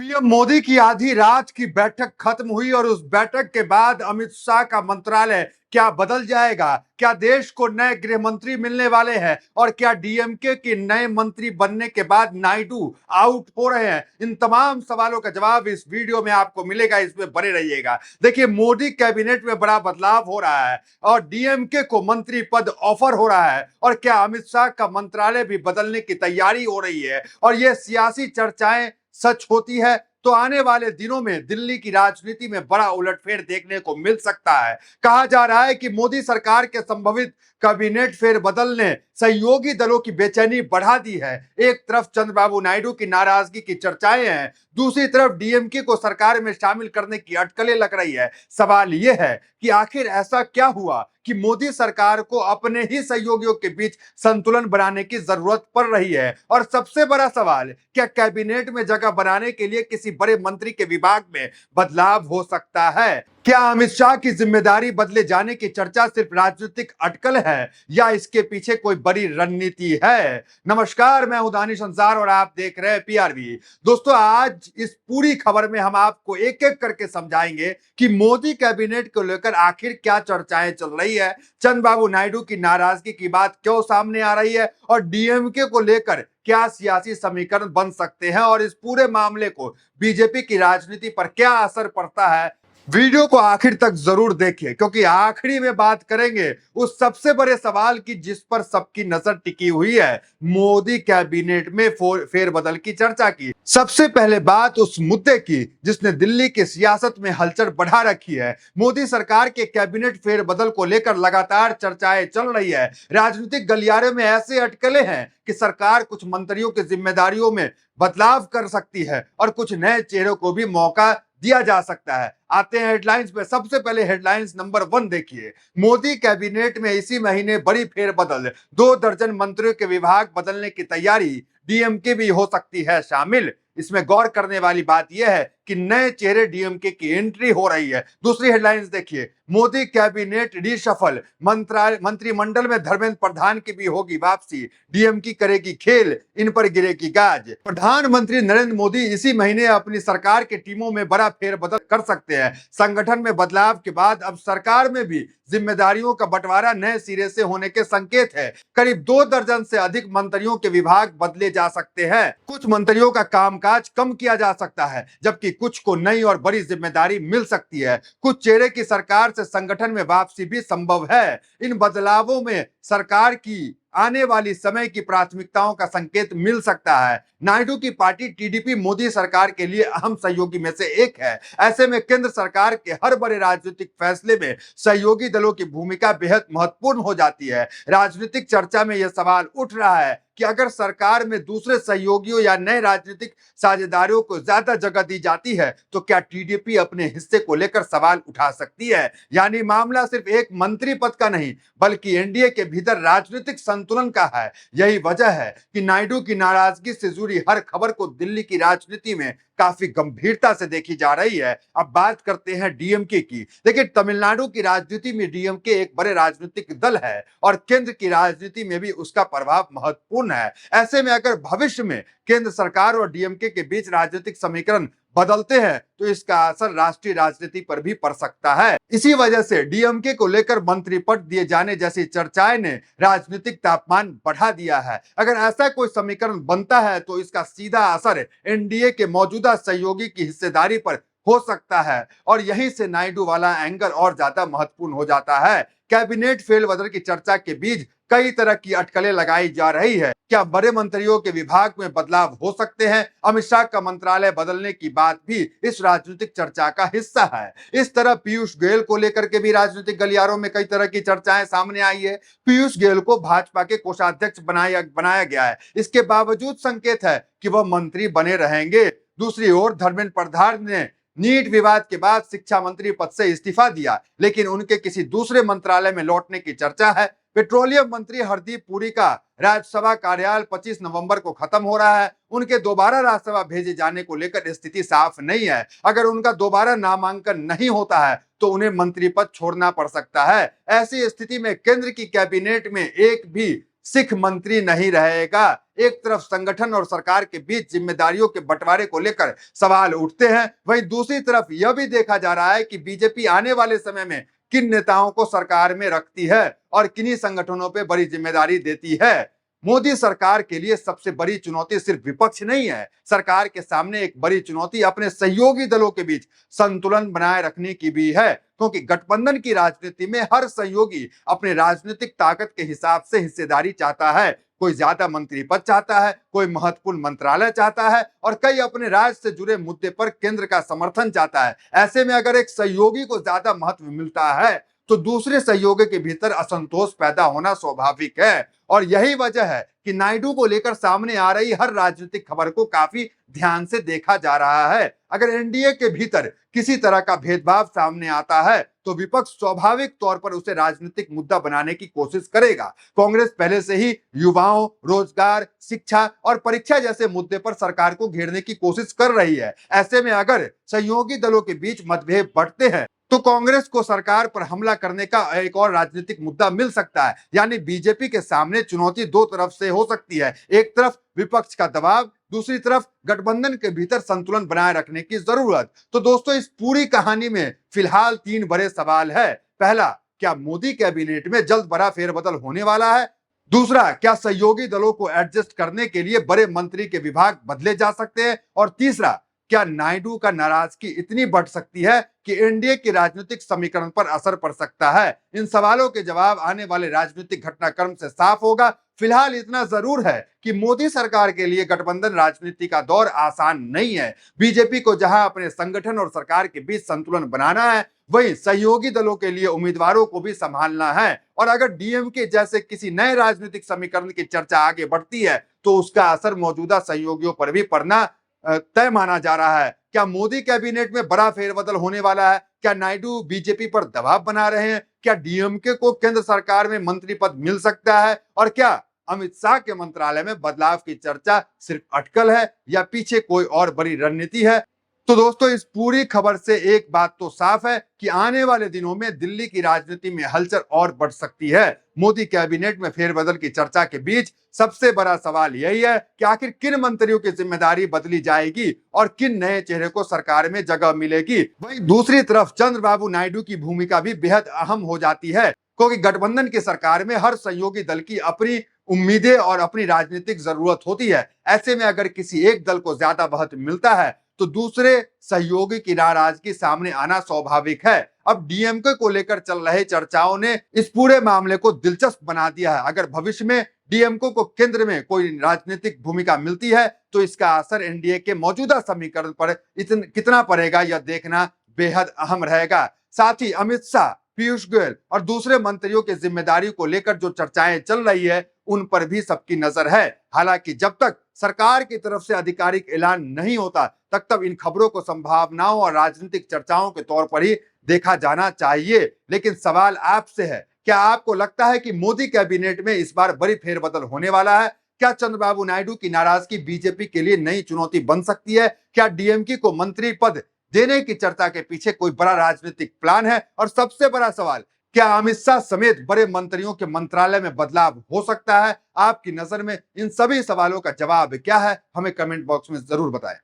PM Modi की आधी रात की बैठक खत्म हुई और उस बैठक के बाद अमित शाह का मंत्रालय क्या बदल जाएगा? क्या देश को नए गृह मंत्री मिलने वाले हैं? और क्या डीएमके के नए मंत्री बनने के बाद नायडू आउट हो रहे हैं? इन तमाम सवालों का जवाब इस वीडियो में आपको मिलेगा, इसमें बने रहिएगा। देखिए, मोदी कैबिनेट में बड़ा बदलाव हो रहा है और डीएमके को मंत्री पद ऑफर हो रहा है। और क्या अमित शाह का मंत्रालय भी बदलने की तैयारी हो रही है? और ये सियासी चर्चाएं सच होती है तो आने वाले दिनों में दिल्ली की राजनीति में बड़ा उलटफेर देखने को मिल सकता है। कहा जा रहा है कि मोदी सरकार के संभवित कैबिनेट फेरबदल ने सहयोगी दलों की बेचैनी बढ़ा दी है। एक तरफ चंद्रबाबू नायडू की नाराजगी की चर्चाएं हैं, दूसरी तरफ डीएमके को सरकार में शामिल करने की अटकलें लग रही है। सवाल यह है कि आखिर ऐसा क्या हुआ कि मोदी सरकार को अपने ही सहयोगियों के बीच संतुलन बनाने की जरूरत पड़ रही है? और सबसे बड़ा सवाल, क्या कैबिनेट में जगह बनाने के लिए किसी बड़े मंत्री के विभाग में बदलाव हो सकता है? क्या अमित शाह की जिम्मेदारी बदले जाने की चर्चा सिर्फ राजनीतिक अटकल है या इसके पीछे कोई बड़ी रणनीति है? नमस्कार, मैं हूं दानिश अंसार और आप देख रहे हैं पीआरवी। दोस्तों, आज इस पूरी खबर में हम आपको एक एक करके समझाएंगे कि मोदी कैबिनेट को लेकर आखिर क्या चर्चाएं चल रही है, चंद्रबाबू नायडू की नाराजगी की बात क्यों सामने आ रही है और डीएमके को लेकर क्या सियासी समीकरण बन सकते हैं और इस पूरे मामले को बीजेपी की राजनीति पर क्या असर पड़ता है। वीडियो को आखिर तक जरूर देखिए, क्योंकि आखिरी में बात करेंगे उस सबसे बड़े सवाल की जिस पर सबकी नजर टिकी हुई है, मोदी कैबिनेट में फेरबदल की चर्चा की। सबसे पहले बात उस मुद्दे की जिसने दिल्ली की सियासत में हलचल बढ़ा रखी है। मोदी सरकार के कैबिनेट फेरबदल को लेकर लगातार चर्चाएं चल रही है। राजनीतिक गलियारे में ऐसे अटकलें हैं कि सरकार कुछ मंत्रियों की जिम्मेदारियों में बदलाव कर सकती है और कुछ नए चेहरों को भी मौका दिया जा सकता है। आते हैं हेडलाइंस पे। सबसे पहले हेडलाइंस नंबर 1 देखिए। मोदी कैबिनेट में इसी महीने बड़ी फेरबदल, 2 दर्जन मंत्रियों के विभाग बदलने की तैयारी, डीएमके भी हो सकती है शामिल। इसमें गौर करने वाली बात यह है कि नए चेहरे डीएमके की एंट्री हो रही है। दूसरी हेडलाइंस देखिए, मोदी कैबिनेट रीशफल, मंत्रिमंडल में धर्मेंद्र प्रधान की भी होगी वापसी, डीएमके करेगी खेल, इन पर गिरेगी गाज। प्रधानमंत्री नरेंद्र मोदी इसी महीने अपनी सरकार के टीमों में बड़ा फेरबदल कर सकते हैं। संगठन में बदलाव के बाद अब सरकार में भी जिम्मेदारियों का बंटवारा नए सिरे से होने के संकेत है। करीब 2 दर्जन से अधिक मंत्रियों के विभाग बदले जा सकते हैं। कुछ मंत्रियों का कामकाज कम किया जा सकता है, जबकि कुछ को नई और बड़ी जिम्मेदारी मिल सकती है। कुछ चेहरे की सरकार से संगठन में वापसी भी संभव है। इन बदलावों में सरकार की आने वाली समय की प्राथमिकताओं का संकेत मिल सकता है। नायडू की पार्टी टीडीपी मोदी सरकार के लिए अहम सहयोगी में से एक है। ऐसे में केंद्र सरकार के हर बड़े राजनीतिक फैसले में सहयोगी दलों की भूमिका बेहद महत्वपूर्ण हो जाती है। राजनीतिक चर्चा में यह सवाल उठ रहा है कि अगर सरकार में दूसरे सहयोगियों या नए राजनीतिक साझेदारों को ज्यादा जगह दी जाती है तो क्या टीडीपी अपने हिस्से को लेकर सवाल उठा सकती है? यानी मामला सिर्फ एक मंत्री पद का नहीं बल्कि एनडीए के भीतर राजनीतिक संतुलन का है। यही वजह है कि नायडू की नाराजगी से जुड़ी हर खबर को दिल्ली की राजनीति में काफी गंभीरता से देखी जा रही है। अब बात करते हैं डीएमके की। देखिए, तमिलनाडु की राजनीति में डीएमके एक बड़े राजनीतिक दल है और केंद्र की राजनीति में भी उसका प्रभाव महत्वपूर्ण है। ऐसे में अगर भविष्य में केंद्र सरकार और डीएमके के बीच राजनीतिक समीकरण बदलते हैं तो इसका असर राष्ट्रीय राजनीति पर भी पड़ सकता है। इसी वजह से डीएमके को लेकर मंत्री पद दिए जाने जैसी चर्चाएं ने राजनीतिक तापमान बढ़ा दिया है। अगर ऐसा कोई समीकरण बनता है तो इसका सीधा असर एनडीए के मौजूदा सहयोगी की हिस्सेदारी पर हो सकता है और यहीं से नायडू वाला एंगल और ज्यादा महत्वपूर्ण हो जाता है। कैबिनेट फेरबदल की चर्चा के बीच कई तरह की अटकलें लगाई जा रही है। क्या बड़े मंत्रियों के विभाग में बदलाव हो सकते हैं? अमित शाह का मंत्रालय बदलने की बात भी इस राजनीतिक चर्चा का हिस्सा है। इस तरह पीयूष गोयल को लेकर के भी राजनीतिक गलियारों में कई तरह की चर्चाएं सामने आई है। पीयूष गोयल को भाजपा के कोषाध्यक्ष बनाया गया है। इसके बावजूद संकेत है कि वह मंत्री बने रहेंगे। दूसरी ओर धर्मेंद्र प्रधान ने नीट विवाद के बाद शिक्षा मंत्री पद से इस्तीफा दिया, लेकिन उनके किसी दूसरे मंत्रालय में लौटने की चर्चा है। पेट्रोलियम मंत्री हरदीप पुरी का राज्यसभा कार्यकाल 25 नवंबर को खत्म हो रहा है। उनके दोबारा राज्यसभा भेजे जाने को लेकर स्थिति साफ नहीं है। अगर उनका दोबारा नामांकन नहीं होता है तो उन्हें मंत्री पद छोड़ना पड़ सकता है। ऐसी स्थिति में केंद्र की कैबिनेट में एक भी सिख मंत्री नहीं रहेगा। एक तरफ संगठन और सरकार के बीच जिम्मेदारियों के बंटवारे को लेकर सवाल उठते हैं, वहीं दूसरी तरफ यह भी देखा जा रहा है कि बीजेपी आने वाले समय में किन नेताओं को सरकार में रखती है और किन्हीं संगठनों पर बड़ी जिम्मेदारी देती है। मोदी सरकार के लिए सबसे बड़ी चुनौती सिर्फ विपक्ष नहीं है, सरकार के सामने एक बड़ी चुनौती अपने सहयोगी दलों के बीच संतुलन बनाए रखने की भी है, क्योंकि गठबंधन की राजनीति में हर सहयोगी अपने राजनीतिक ताकत के हिसाब से हिस्सेदारी चाहता है। कोई ज्यादा मंत्री पद चाहता है, कोई महत्वपूर्ण मंत्रालय चाहता है और कई अपने राज्य से जुड़े मुद्दे पर केंद्र का समर्थन चाहता है। ऐसे में अगर एक सहयोगी को ज्यादा महत्व मिलता है तो दूसरे सहयोगी के भीतर असंतोष पैदा होना स्वाभाविक है, और यही वजह है कि नायडू को लेकर सामने आ रही हर राजनीतिक खबर को काफी ध्यान से देखा जा रहा है। अगर एनडीए के भीतर किसी तरह का भेदभाव सामने आता है तो विपक्ष स्वाभाविक तौर पर उसे राजनीतिक मुद्दा बनाने की कोशिश करेगा। कांग्रेस पहले से ही युवाओं, रोजगार, शिक्षा और परीक्षा जैसे मुद्दे पर सरकार को घेरने की कोशिश कर रही है। ऐसे में अगर सहयोगी दलों के बीच मतभेद बढ़ते हैं तो कांग्रेस को सरकार पर हमला करने का एक और राजनीतिक मुद्दा मिल सकता है। यानी बीजेपी के सामने चुनौती दो तरफ से हो सकती है, एक तरफ विपक्ष का दबाव, दूसरी तरफ गठबंधन के भीतर संतुलन बनाए रखने की जरूरत। तो दोस्तों, इस पूरी कहानी में फिलहाल 3 बड़े सवाल है। पहला, क्या मोदी कैबिनेट में जल्द बड़ा फेरबदल होने वाला है? दूसरा, क्या सहयोगी दलों को एडजस्ट करने के लिए बड़े मंत्री के विभाग बदले जा सकते हैं? और तीसरा, क्या नायडू का नाराजगी इतनी बढ़ सकती है कि एनडीए के राजनीतिक समीकरण पर असर पड़ सकता है? इन सवालों के जवाब आने वाले राजनीतिक घटनाक्रम से साफ होगा। फिलहाल इतना जरूर है कि मोदी सरकार के लिए गठबंधन राजनीति का दौर आसान नहीं है। बीजेपी को जहां अपने संगठन और सरकार के बीच संतुलन बनाना है, वहीं सहयोगी दलों के लिए उम्मीदवारों को भी संभालना है। और अगर डीएमके जैसे किसी नए राजनीतिक समीकरण की चर्चा आगे बढ़ती है तो उसका असर मौजूदा सहयोगियों पर भी पड़ना तय माना जा रहा है। क्या मोदी कैबिनेट में बड़ा फेरबदल होने वाला है? क्या नायडू बीजेपी पर दबाव बना रहे हैं? क्या डीएमके को केंद्र सरकार में मंत्री पद मिल सकता है? और क्या अमित शाह के मंत्रालय में बदलाव की चर्चा सिर्फ अटकल है या पीछे कोई और बड़ी रणनीति है? तो दोस्तों, इस पूरी खबर से एक बात तो साफ है कि आने वाले दिनों में दिल्ली की राजनीति में हलचल और बढ़ सकती है। मोदी कैबिनेट में फेरबदल की चर्चा के बीच सबसे बड़ा सवाल यही है कि आखिर किन मंत्रियों की जिम्मेदारी बदली जाएगी और किन नए चेहरे को सरकार में जगह मिलेगी। वहीं दूसरी तरफ चंद्रबाबू नायडू की भूमिका भी बेहद अहम हो जाती है, क्योंकि गठबंधन की सरकार में हर सहयोगी दल की अपनी उम्मीदें और अपनी राजनीतिक जरूरत होती है। ऐसे में अगर किसी एक दल को ज्यादा महत्व मिलता है तो दूसरे सहयोगी की नाराजगी सामने आना स्वाभाविक है। अब डीएमके को लेकर चल रहे चर्चाओं ने इस पूरे मामले को दिलचस्प बना दिया है। अगर भविष्य में डीएमके को केंद्र में कोई राजनीतिक भूमिका मिलती है तो इसका असर एनडीए के मौजूदा समीकरण पर कितना पड़ेगा, यह देखना बेहद अहम रहेगा। साथ ही अमित शाह, पीयूष गोयल और दूसरे मंत्रियों की जिम्मेदारी को लेकर जो चर्चाएं चल रही है उन पर भी सबकी नजर है। हालांकि जब तक सरकार की तरफ से आधिकारिक ऐलान नहीं होता तब इन खबरों को संभावनाओं और राजनीतिक चर्चाओं के तौर पर ही देखा जाना चाहिए। लेकिन सवाल आपसे है, क्या आपको लगता है कि मोदी कैबिनेट में इस बार बड़ी फेरबदल होने वाला है? क्या चंद्रबाबू नायडू की नाराजगी बीजेपी के लिए नई चुनौती बन सकती है? क्या डीएमके को मंत्री पद देने की चर्चा के पीछे कोई बड़ा राजनीतिक प्लान है? और सबसे बड़ा सवाल, क्या अमित शाह समेत बड़े मंत्रियों के मंत्रालय में बदलाव हो सकता है? आपकी नजर में इन सभी सवालों का जवाब क्या है? हमें कमेंट बॉक्स में जरूर बताएं।